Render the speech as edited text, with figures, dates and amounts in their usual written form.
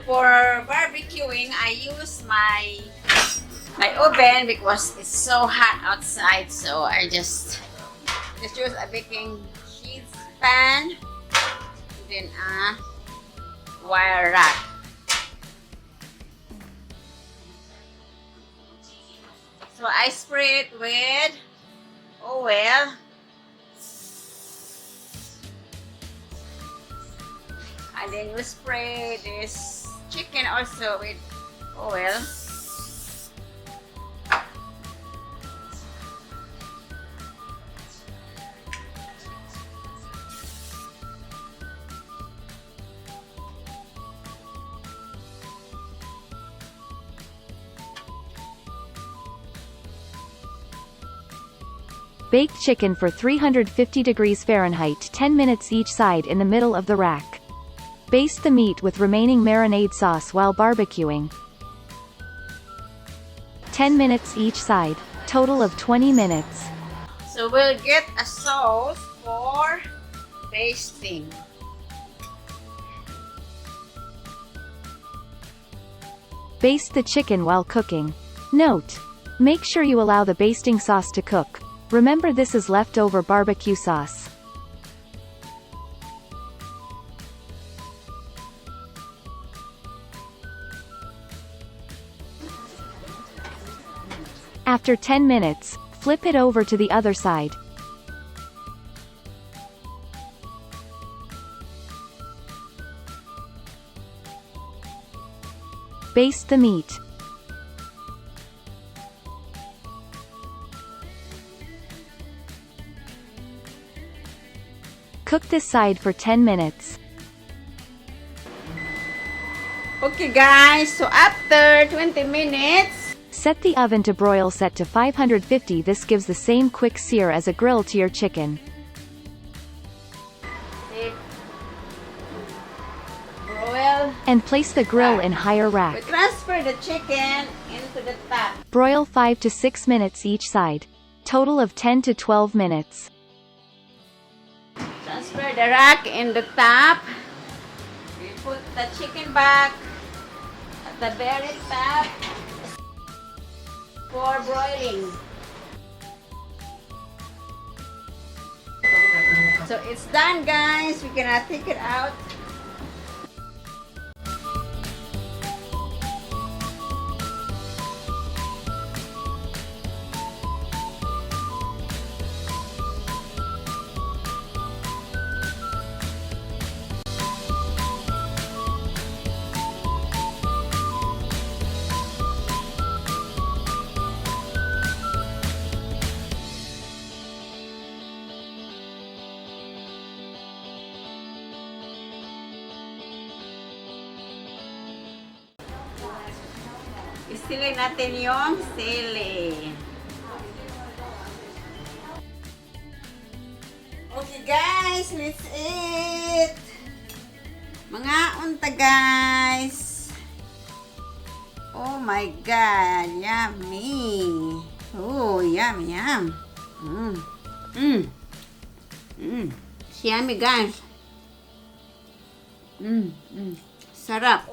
for barbecuing, I use my oven because it's so hot outside. So I just use a baking sheet pan, then a wire rack. So I spray it with oil. And then you spray this chicken also with oil. Baked chicken for 350 degrees Fahrenheit 10 minutes each side in the middle of the rack. Baste the meat with remaining marinade sauce while barbecuing. 10 minutes each side. Total of 20 minutes. So we'll get a sauce for basting. Baste the chicken while cooking. Note: make sure you allow the basting sauce to cook. Remember, this is leftover barbecue sauce. After 10 minutes, flip it over to the other side. Baste the meat. Cook this side for 10 minutes. Okay guys, so after 20 minutes, set the oven to broil set to 550. This gives the same quick sear as a grill to your chicken. broil. And place the grill in higher We rack. transfer the chicken into the top. Broil 5 to 6 minutes each side. Total of 10 to 12 minutes. Transfer the rack in the top. We put the chicken back at the very top for broiling. So it's done guys, we can take it out. Isili natin yung sili. Okay guys, let's eat! Mga unta guys! Oh my god, yummy! Oh, yum, yum! It's yummy guys! Sarap!